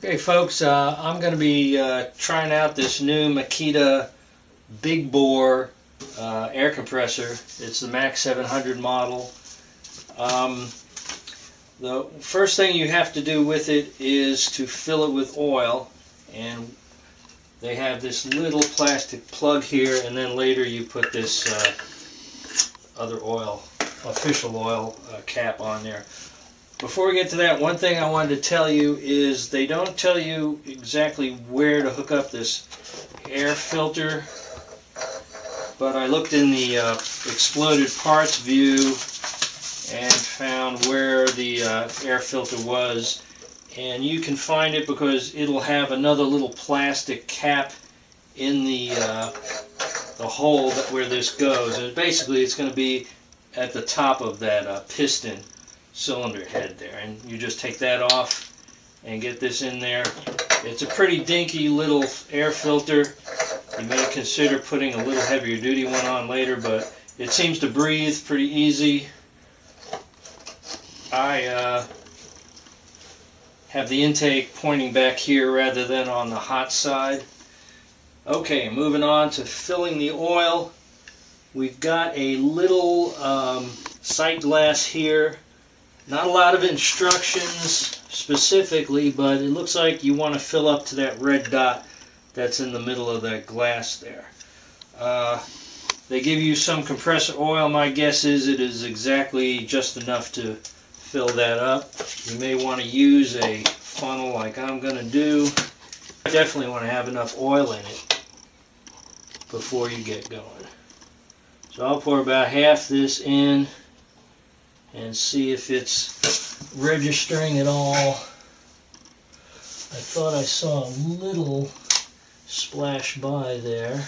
Okay folks, I'm going to be trying out this new Makita Big Bore air compressor. It's the MAC700 model. The first thing you have to do with it is to fill it with oil, and they have this little plastic plug here, and then later you put this other oil, official oil cap on there. Before we get to that, one thing I wanted to tell you is they don't tell you exactly where to hook up this air filter, but I looked in the exploded parts view and found where the air filter was, and you can find it because it'll have another little plastic cap in the hole where this goes, and basically it's going to be at the top of that piston cylinder head there, and you just take that off and get this in there. It's a pretty dinky little air filter. You may consider putting a little heavier duty one on later, but it seems to breathe pretty easy. I have the intake pointing back here rather than on the hot side. Okay, moving on to filling the oil. We've got a little sight glass here. Not a lot of instructions specifically, but it looks like you want to fill up to that red dot that's in the middle of that glass there. They give you some compressor oil. My guess is it is exactly just enough to fill that up. You may want to use a funnel like I'm going to do. You definitely want to have enough oil in it before you get going. So I'll pour about half this in and see if it's registering at all. I thought I saw a little splash by there.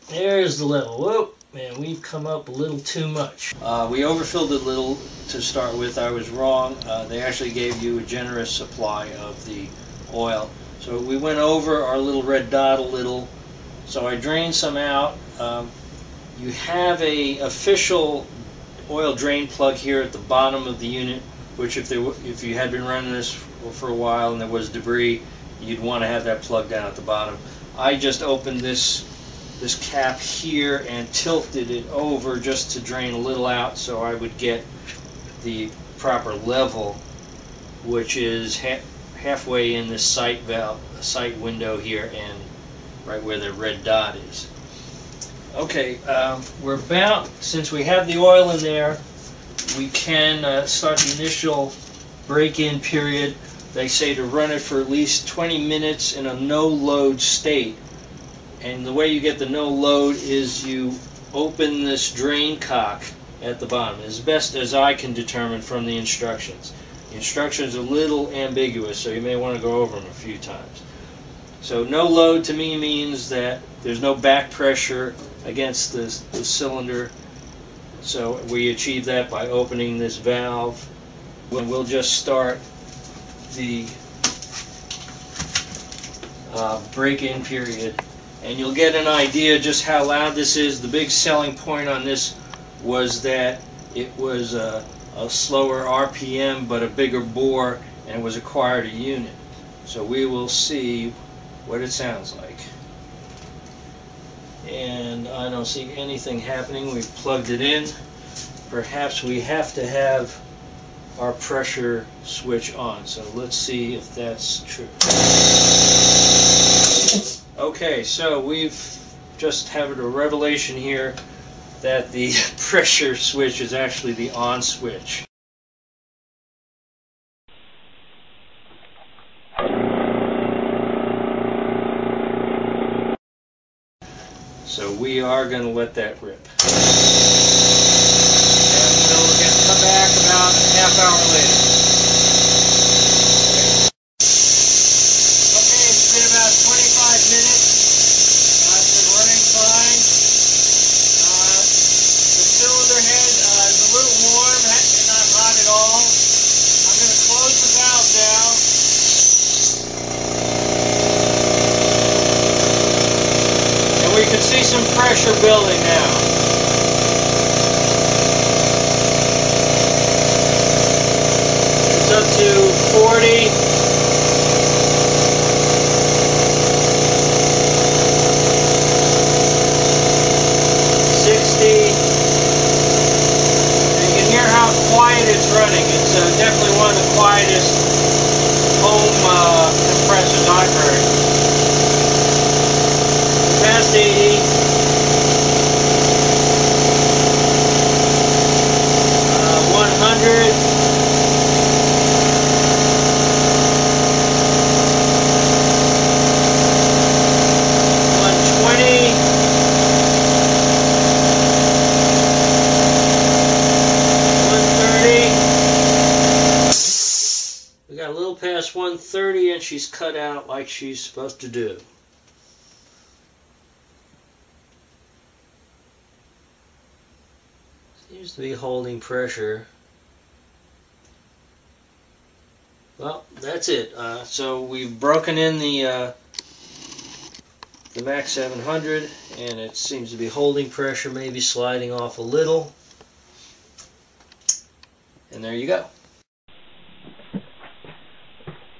There's the level. Whoop, man, we've come up a little too much. We overfilled it a little to start with. I was wrong. They actually gave you a generous supply of the oil. So we went over our little red dot a little. So I drained some out. You have a official oil drain plug here at the bottom of the unit, which if you had been running this for a while and there was debris, you'd want to have that plug down at the bottom. I just opened this cap here and tilted it over just to drain a little out so I would get the proper level, which is halfway in this sight window here and right where the red dot is. Okay, we're about, since we have the oil in there, we can start the initial break-in period. They say to run it for at least 20 minutes in a no-load state. And the way you get the no-load is you open this drain cock at the bottom, as best as I can determine from the instructions. The instructions are a little ambiguous, so you may want to go over them a few times. So no load to me means that there's no back pressure against the cylinder. So we achieve that by opening this valve. And we'll just start the break-in period. And you'll get an idea just how loud this is. The big selling point on this was that it was a slower RPM but a bigger bore, and it was a quieter unit. So we will see what it sounds like. And I don't see anything happening. We've plugged it in. Perhaps we have to have our pressure switch on. So let's see if that's true. Okay, so we've just had a revelation here that the pressure switch is actually the on switch. So we are going to let that rip. And we'll come back about a half hour later. Okay, it's been about 25 minutes. It's been running fine. The cylinder head is a little warm and not hot at all. I'm going to close the valve now. We can see some pressure building now. she's cut out like she's supposed to do. Seems to be holding pressure. Well, that's it. So we've broken in the MAC700, and it seems to be holding pressure, maybe sliding off a little. And there you go.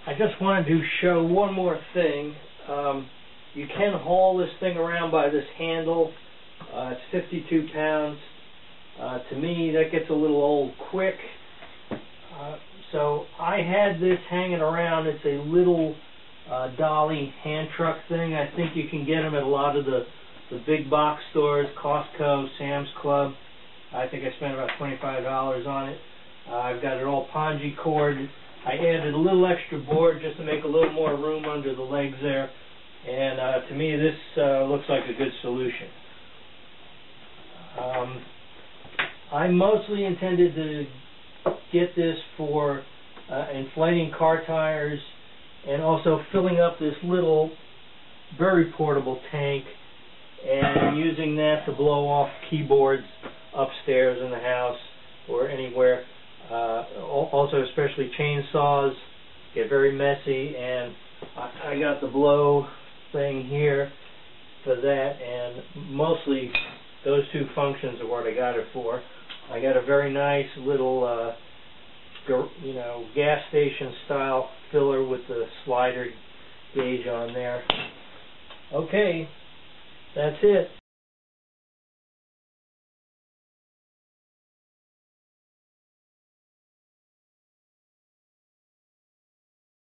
I just wanted to show one more thing. You can haul this thing around by this handle. It's 52 pounds. To me, that gets a little old quick. So I had this hanging around. It's a little dolly hand truck thing. I think you can get them at a lot of the big box stores, Costco, Sam's Club. I think I spent about $25 on it. I've got it all pongee cord. I added a little extra board just to make a little more room under the legs there. And to me, this looks like a good solution. I mostly intended to get this for inflating car tires and also filling up this little, very portable tank and using that to blow off keyboards upstairs in the house or anywhere. Also, especially chainsaws get very messy, and I got the blow thing here for that, and mostly those two functions are what I got it for. I got a very nice little gas station style filler with the slider gauge on there. Okay, that's it.